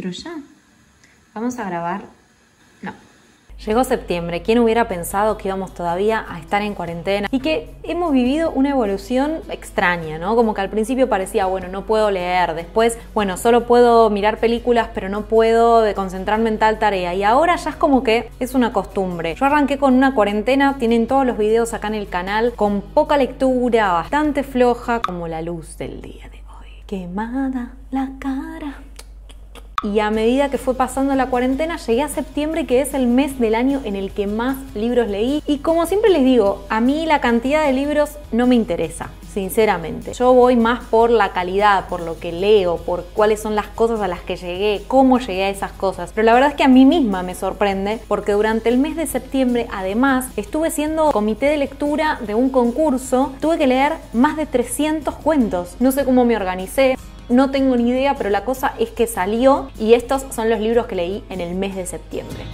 Pero ya, vamos a grabar. No. Llegó septiembre, ¿quién hubiera pensado que íbamos todavía a estar en cuarentena? Y que hemos vivido una evolución extraña, ¿no? Como que al principio parecía, bueno, no puedo leer, después, bueno, solo puedo mirar películas, pero no puedo concentrarme en tal tarea. Y ahora ya es como que es una costumbre. Yo arranqué con una cuarentena, tienen todos los videos acá en el canal, con poca lectura, bastante floja, como la luz del día de hoy. Quemada la cara. Y a medida que fue pasando la cuarentena, llegué a septiembre, que es el mes del año en el que más libros leí. Y como siempre les digo, a mí la cantidad de libros no me interesa, sinceramente. Yo voy más por la calidad, por lo que leo, por cuáles son las cosas a las que llegué, cómo llegué a esas cosas. Pero la verdad es que a mí misma me sorprende, porque durante el mes de septiembre, además, estuve siendo comité de lectura de un concurso. Tuve que leer más de 300 cuentos. No sé cómo me organicé. No tengo ni idea, pero la cosa es que salió y estos son los libros que leí en el mes de septiembre.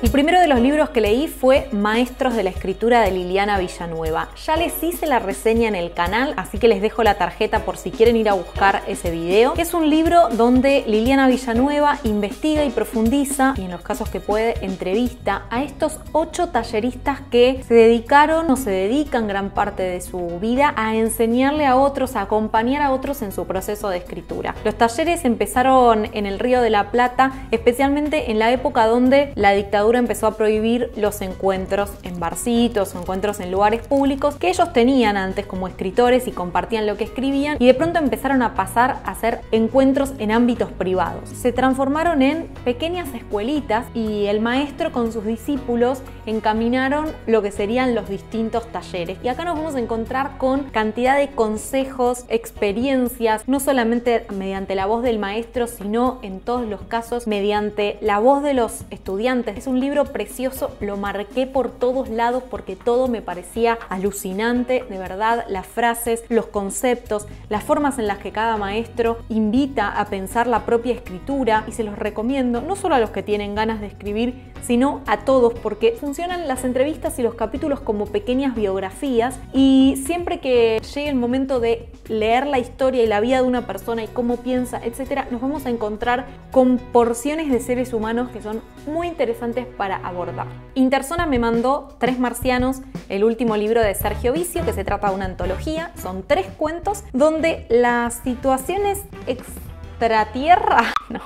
El primero de los libros que leí fue Maestros de la Escritura de Liliana Villanueva. Ya les hice la reseña en el canal, así que les dejo la tarjeta por si quieren ir a buscar ese video. Que es un libro donde Liliana Villanueva investiga y profundiza, y en los casos que puede, entrevista a estos 8 talleristas que se dedicaron o se dedican gran parte de su vida a enseñarle a otros, a acompañar a otros en su proceso de escritura. Los talleres empezaron en el Río de la Plata, especialmente en la época donde la dictadura empezó a prohibir los encuentros en barcitos o encuentros en lugares públicos que ellos tenían antes como escritores y compartían lo que escribían, y de pronto empezaron a pasar a hacer encuentros en ámbitos privados. Se transformaron en pequeñas escuelitas y el maestro con sus discípulos encaminaron lo que serían los distintos talleres. Y acá nos vamos a encontrar con cantidad de consejos, experiencias, no solamente mediante la voz del maestro, sino en todos los casos mediante la voz de los estudiantes. Es un libro precioso, lo marqué por todos lados porque todo me parecía alucinante, de verdad, las frases, los conceptos, las formas en las que cada maestro invita a pensar la propia escritura, y se los recomiendo no solo a los que tienen ganas de escribir, sino a todos, porque funcionan las entrevistas y los capítulos como pequeñas biografías, y siempre que llegue el momento de leer la historia y la vida de una persona y cómo piensa, etcétera, nos vamos a encontrar con porciones de seres humanos que son muy interesantes para abordar. Intersona me mandó 3 marcianos, el último libro de Sergio Vicio, que se trata de una antología. Son 3 cuentos donde las situaciones extratierra, no,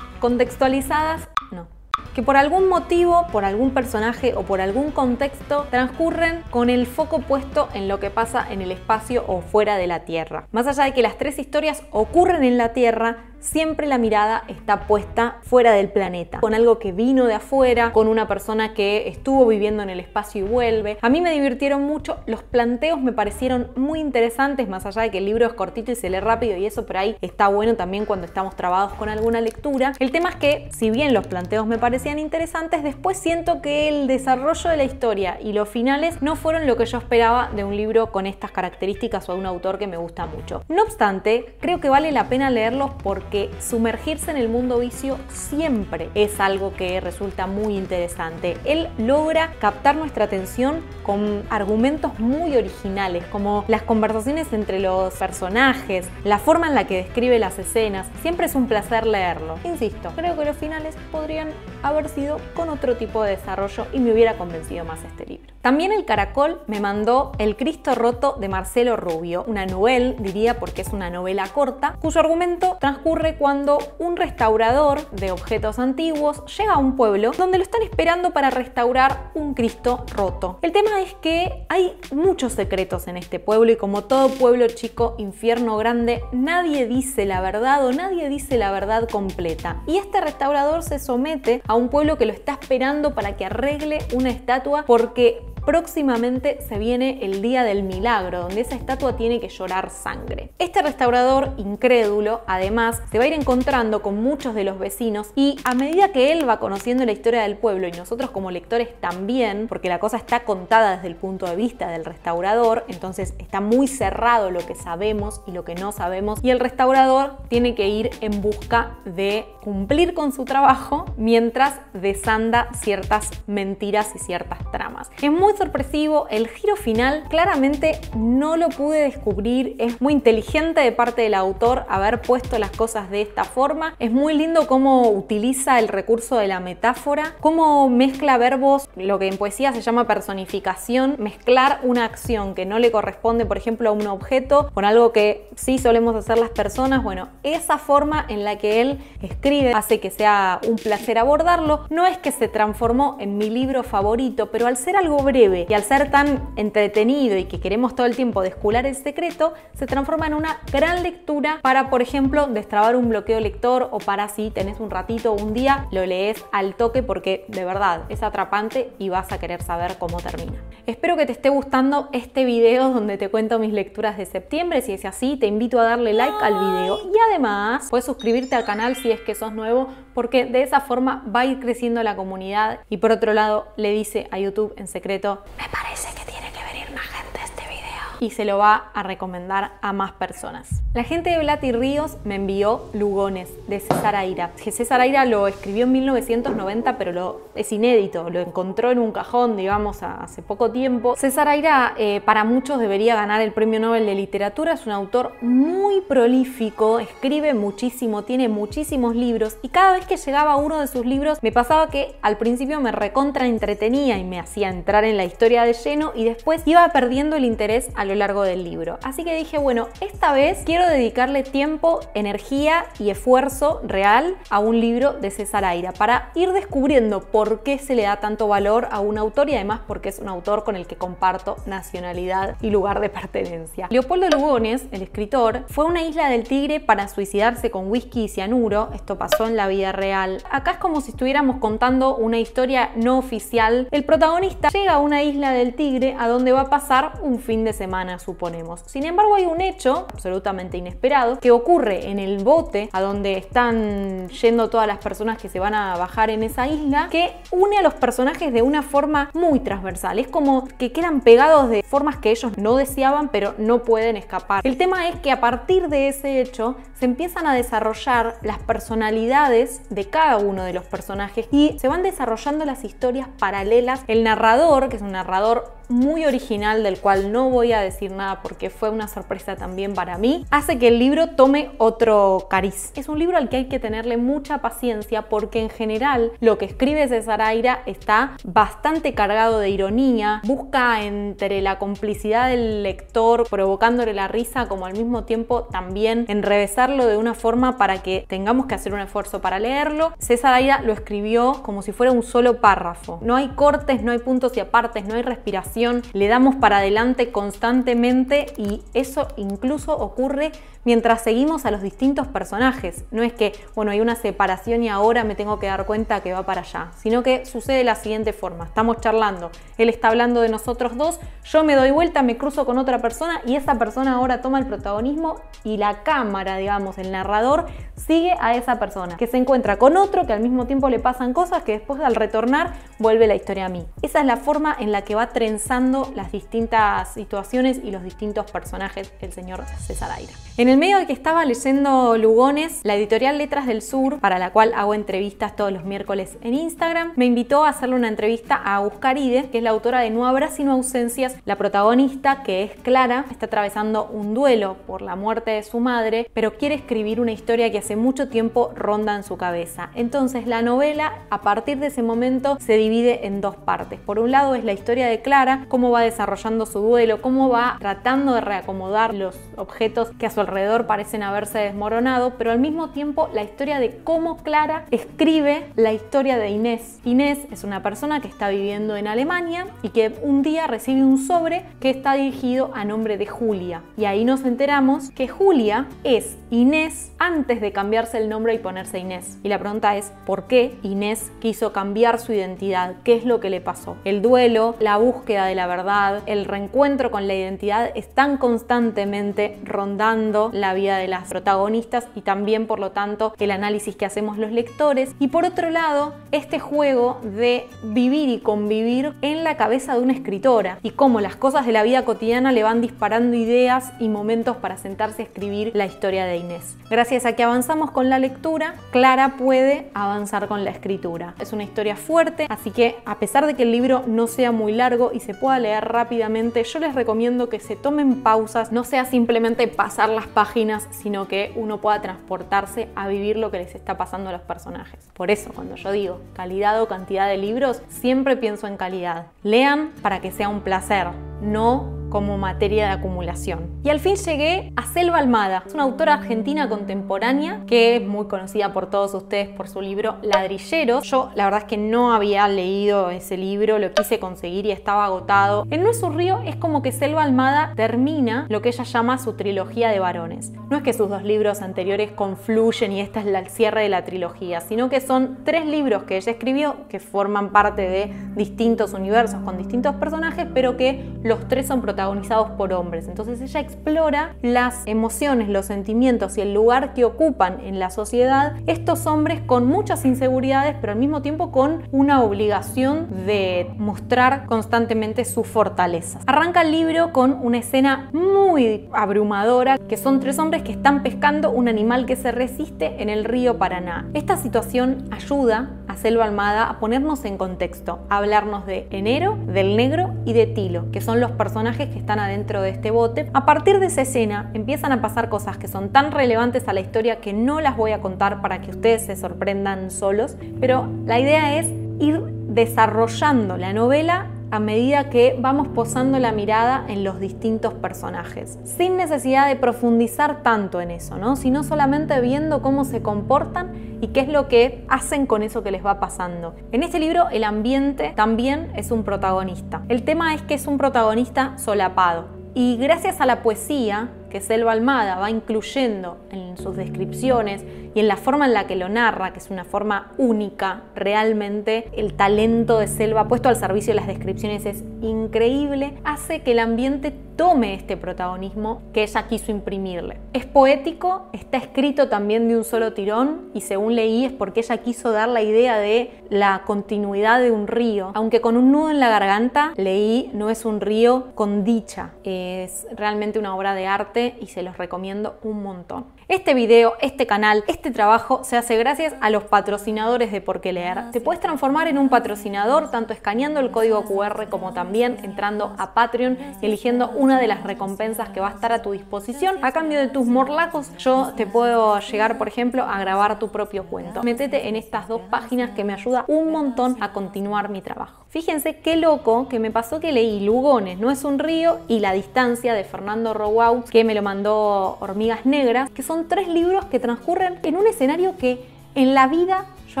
contextualizadas, no, que por algún motivo, por algún personaje o por algún contexto transcurren con el foco puesto en lo que pasa en el espacio o fuera de la Tierra. Más allá de que las 3 historias ocurren en la Tierra, siempre la mirada está puesta fuera del planeta, con algo que vino de afuera, con una persona que estuvo viviendo en el espacio y vuelve. A mí me divirtieron mucho, los planteos me parecieron muy interesantes, más allá de que el libro es cortito y se lee rápido, y eso por ahí está bueno también cuando estamos trabados con alguna lectura. El tema es que, si bien los planteos me parecían interesantes, después siento que el desarrollo de la historia y los finales no fueron lo que yo esperaba de un libro con estas características o de un autor que me gusta mucho. No obstante, creo que vale la pena leerlos porque sumergirse en el mundo vicio siempre es algo que resulta muy interesante. Él logra captar nuestra atención con argumentos muy originales, como las conversaciones entre los personajes, la forma en la que describe las escenas. Siempre es un placer leerlo. Insisto, creo que los finales podrían haber sido con otro tipo de desarrollo y me hubiera convencido más este libro. También el Caracol me mandó El Cristo Roto de Marcelo Rubio, una novela, diría, porque es una novela corta, cuyo argumento transcurre cuando un restaurador de objetos antiguos llega a un pueblo donde lo están esperando para restaurar un Cristo roto. El tema es que hay muchos secretos en este pueblo, y como todo pueblo chico, infierno grande, nadie dice la verdad o nadie dice la verdad completa. Y este restaurador se somete a un pueblo que lo está esperando para que arregle una estatua, porque próximamente se viene el día del milagro, donde esa estatua tiene que llorar sangre. Este restaurador incrédulo, además, se va a ir encontrando con muchos de los vecinos, y a medida que él va conociendo la historia del pueblo, y nosotros como lectores también, porque la cosa está contada desde el punto de vista del restaurador, entonces está muy cerrado lo que sabemos y lo que no sabemos, y el restaurador tiene que ir en busca de cumplir con su trabajo mientras desanda ciertas mentiras y ciertas tramas. Es muy muy sorpresivo. El giro final claramente no lo pude descubrir. Es muy inteligente de parte del autor haber puesto las cosas de esta forma. Es muy lindo cómo utiliza el recurso de la metáfora, cómo mezcla verbos, lo que en poesía se llama personificación, mezclar una acción que no le corresponde, por ejemplo, a un objeto con algo que sí solemos hacer las personas. Bueno, esa forma en la que él escribe hace que sea un placer abordarlo. No es que se transformó en mi libro favorito, pero al ser algo breve y al ser tan entretenido y que queremos todo el tiempo descular el secreto, se transforma en una gran lectura para, por ejemplo, destrabar un bloqueo lector, o para si tenés un ratito o un día, lo lees al toque, porque de verdad es atrapante y vas a querer saber cómo termina. Espero que te esté gustando este video donde te cuento mis lecturas de septiembre. Si es así, te invito a darle like al video y además puedes suscribirte al canal si es que sos nuevo, porque de esa forma va a ir creciendo la comunidad y por otro lado le dice a YouTube en secreto: me parece que tiene que venir más gente a este video, y se lo va a recomendar a más personas. La gente de Blatty Ríos me envió Lugones de César Aira. César Aira lo escribió en 1990, pero es inédito, lo encontró en un cajón, digamos, hace poco tiempo. César Aira para muchos debería ganar el Premio Nobel de Literatura. Es un autor muy prolífico, escribe muchísimo, tiene muchísimos libros, y cada vez que llegaba a uno de sus libros me pasaba que al principio me recontra entretenía y me hacía entrar en la historia de lleno, y después iba perdiendo el interés a lo largo del libro. Así que dije, bueno, esta vez quiero dedicarle tiempo, energía y esfuerzo real a un libro de César Aira para ir descubriendo por qué se le da tanto valor a un autor, y además porque es un autor con el que comparto nacionalidad y lugar de pertenencia. Leopoldo Lugones, el escritor, fue a una isla del Tigre para suicidarse con whisky y cianuro. Esto pasó en la vida real. Acá es como si estuviéramos contando una historia no oficial. El protagonista llega a una isla del Tigre a donde va a pasar un fin de semana, suponemos. Sin embargo, hay un hecho absolutamente inesperado que ocurre en el bote a donde están yendo todas las personas que se van a bajar en esa isla, que une a los personajes de una forma muy transversal. Es como que quedan pegados de formas que ellos no deseaban, pero no pueden escapar. El tema es que a partir de ese hecho se empiezan a desarrollar las personalidades de cada uno de los personajes y se van desarrollando las historias paralelas. El narrador, que es un narrador muy original del cual no voy a decir nada porque fue una sorpresa también para mí, hace que el libro tome otro cariz. Es un libro al que hay que tenerle mucha paciencia porque en general lo que escribe César Aira está bastante cargado de ironía, busca entre la complicidad del lector provocándole la risa, como al mismo tiempo también enrevesarlo de una forma para que tengamos que hacer un esfuerzo para leerlo. César Aira lo escribió como si fuera un solo párrafo. No hay cortes, no hay puntos y apartes, no hay respiración. Le damos para adelante constantemente y eso incluso ocurre mientras seguimos a los distintos personajes. No es que, bueno, hay una separación y ahora me tengo que dar cuenta que va para allá, sino que sucede de la siguiente forma. Estamos charlando, él está hablando de nosotros dos, yo me doy vuelta, me cruzo con otra persona y esa persona ahora toma el protagonismo y la cámara, digamos, el narrador, sigue a esa persona que se encuentra con otro que al mismo tiempo le pasan cosas que después al retornar vuelve la historia a mí. Esa es la forma en la que va trenzando las distintas situaciones y los distintos personajes el señor César Aira. En el medio de que estaba leyendo Lugones, la editorial Letras del Sur, para la cual hago entrevistas todos los miércoles en Instagram, me invitó a hacerle una entrevista a Agus Caride, que es la autora de No habrá sino ausencias. La protagonista, que es Clara, está atravesando un duelo por la muerte de su madre, pero quiere escribir una historia que hace mucho tiempo ronda en su cabeza. Entonces la novela, a partir de ese momento, se divide en dos partes. Por un lado es la historia de Clara, cómo va desarrollando su duelo, cómo va tratando de reacomodar los objetos que a su alrededor parecen haberse desmoronado, pero al mismo tiempo la historia de cómo Clara escribe la historia de Inés. Inés es una persona que está viviendo en Alemania y que un día recibe un sobre que está dirigido a nombre de Julia. Y ahí nos enteramos que Julia es Inés antes de cambiarse el nombre y ponerse Inés. Y la pregunta es, ¿por qué Inés quiso cambiar su identidad? ¿Qué es lo que le pasó? El duelo, la búsqueda de la verdad, el reencuentro con la identidad están constantemente rondando la vida de las protagonistas y también, por lo tanto, el análisis que hacemos los lectores. Y por otro lado, este juego de vivir y convivir en la cabeza de una escritora y cómo las cosas de la vida cotidiana le van disparando ideas y momentos para sentarse a escribir la historia de Inés. Gracias a que avanzamos con la lectura, Clara puede avanzar con la escritura. Es una historia fuerte, así que a pesar de que el libro no sea muy largo y se se pueda leer rápidamente. Yo les recomiendo que se tomen pausas, no sea simplemente pasar las páginas, sino que uno pueda transportarse a vivir lo que les está pasando a los personajes. Por eso, cuando yo digo calidad o cantidad de libros, siempre pienso en calidad. Lean para que sea un placer, no como materia de acumulación. Y al fin llegué a Selva Almada. Es una autora argentina contemporánea que es muy conocida por todos ustedes por su libro Ladrilleros. Yo la verdad es que no había leído ese libro, lo quise conseguir y estaba agotado. En No es un río es como que Selva Almada termina lo que ella llama su trilogía de varones. No es que sus dos libros anteriores confluyen y esta es el cierre de la trilogía, sino que son 3 libros que ella escribió que forman parte de distintos universos con distintos personajes, pero que los 3 son protagonizados por hombres. Entonces ella explora las emociones, los sentimientos y el lugar que ocupan en la sociedad estos hombres con muchas inseguridades, pero al mismo tiempo con una obligación de mostrar constantemente sus fortalezas. Arranca el libro con una escena muy abrumadora, que son 3 hombres que están pescando un animal que se resiste en el río Paraná. Esta situación ayuda a Selva Almada a ponernos en contexto, a hablarnos de Enero, del Negro y de Tilo, que son los personajes que están adentro de este bote. A partir de esa escena empiezan a pasar cosas que son tan relevantes a la historia que no las voy a contar para que ustedes se sorprendan solos, pero la idea es ir desarrollando la novela a medida que vamos posando la mirada en los distintos personajes, sin necesidad de profundizar tanto en eso, ¿no? Sino solamente viendo cómo se comportan y qué es lo que hacen con eso que les va pasando. En este libro el ambiente también es un protagonista. El tema es que es un protagonista solapado. Y gracias a la poesía que Selva Almada va incluyendo en sus descripciones y en la forma en la que lo narra, que es una forma única, realmente el talento de Selva puesto al servicio de las descripciones es increíble, hace que el ambiente tome este protagonismo que ella quiso imprimirle. Es poético, está escrito también de un solo tirón y según leí es porque ella quiso dar la idea de la continuidad de un río, aunque con un nudo en la garganta leí No es un río con dicha. Es realmente una obra de arte y se los recomiendo un montón. Este video, este canal, este trabajo se hace gracias a los patrocinadores de Por qué Leer. Te puedes transformar en un patrocinador tanto escaneando el código QR como también entrando a Patreon y eligiendo una de las recompensas que va a estar a tu disposición. A cambio de tus morlacos, yo te puedo llegar, por ejemplo, a grabar tu propio cuento. Métete en estas 2 páginas que me ayuda un montón a continuar mi trabajo. Fíjense qué loco que me pasó que leí Lugones, No es un río y La distancia de Fernando Rowoux, que me lo mandó Hormigas Negras, que son 3 libros que transcurren en un escenario que en la vida yo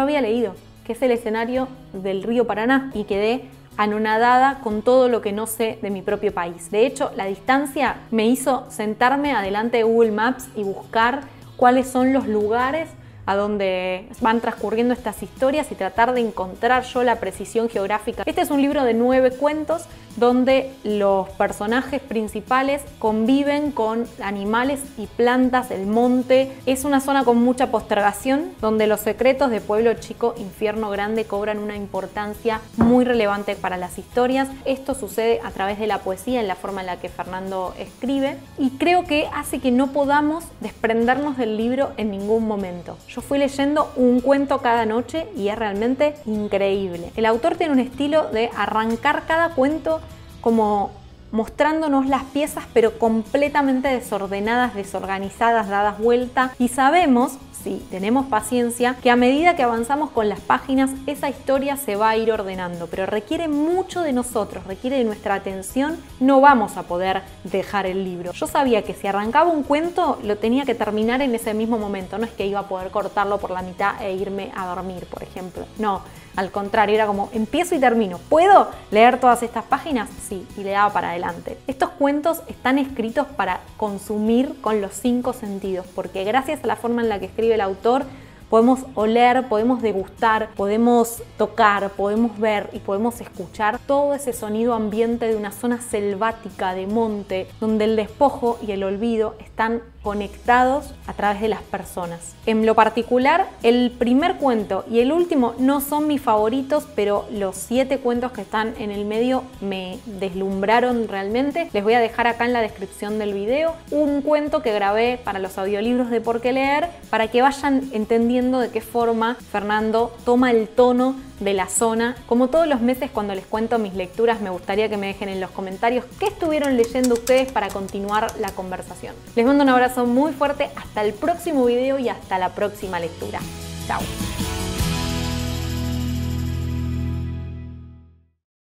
había leído, que es el escenario del río Paraná, y quedé anonadada con todo lo que no sé de mi propio país. De hecho, La distancia me hizo sentarme adelante de Google Maps y buscar cuáles son los lugares a donde van transcurriendo estas historias y tratar de encontrar yo la precisión geográfica. Este es un libro de 9 cuentos donde los personajes principales conviven con animales y plantas del monte. Es una zona con mucha postergación donde los secretos de Pueblo Chico, Infierno Grande cobran una importancia muy relevante para las historias. Esto sucede a través de la poesía, en la forma en la que Fernando escribe, y creo que hace que no podamos desprendernos del libro en ningún momento. Yo fui leyendo un cuento cada noche y es realmente increíble. El autor tiene un estilo de arrancar cada cuento como mostrándonos las piezas, pero completamente desordenadas, desorganizadas, dadas vuelta, y sabemos, si tenemos paciencia, que a medida que avanzamos con las páginas esa historia se va a ir ordenando, pero requiere mucho de nosotros, requiere de nuestra atención. No vamos a poder dejar el libro. Yo sabía que si arrancaba un cuento lo tenía que terminar en ese mismo momento, no es que iba a poder cortarlo por la mitad e irme a dormir, por ejemplo. No, al contrario, era como empiezo y termino. ¿Puedo leer todas estas páginas? Sí, y le daba para adelante. Estos cuentos están escritos para consumir con los 5 sentidos, porque gracias a la forma en la que escribe el autor podemos oler, podemos degustar, podemos tocar, podemos ver y podemos escuchar todo ese sonido ambiente de una zona selvática de monte, donde el despojo y el olvido están conectados a través de las personas. En lo particular, el primer cuento y el último no son mis favoritos, pero los 7 cuentos que están en el medio me deslumbraron realmente. Les voy a dejar acá en la descripción del video un cuento que grabé para los audiolibros de Por qué leer, para que vayan entendiendo de qué forma Fernando toma el tono de la zona. Como todos los meses cuando les cuento mis lecturas, me gustaría que me dejen en los comentarios qué estuvieron leyendo ustedes para continuar la conversación. Les mando un abrazo muy fuerte, hasta el próximo video y hasta la próxima lectura. Chao.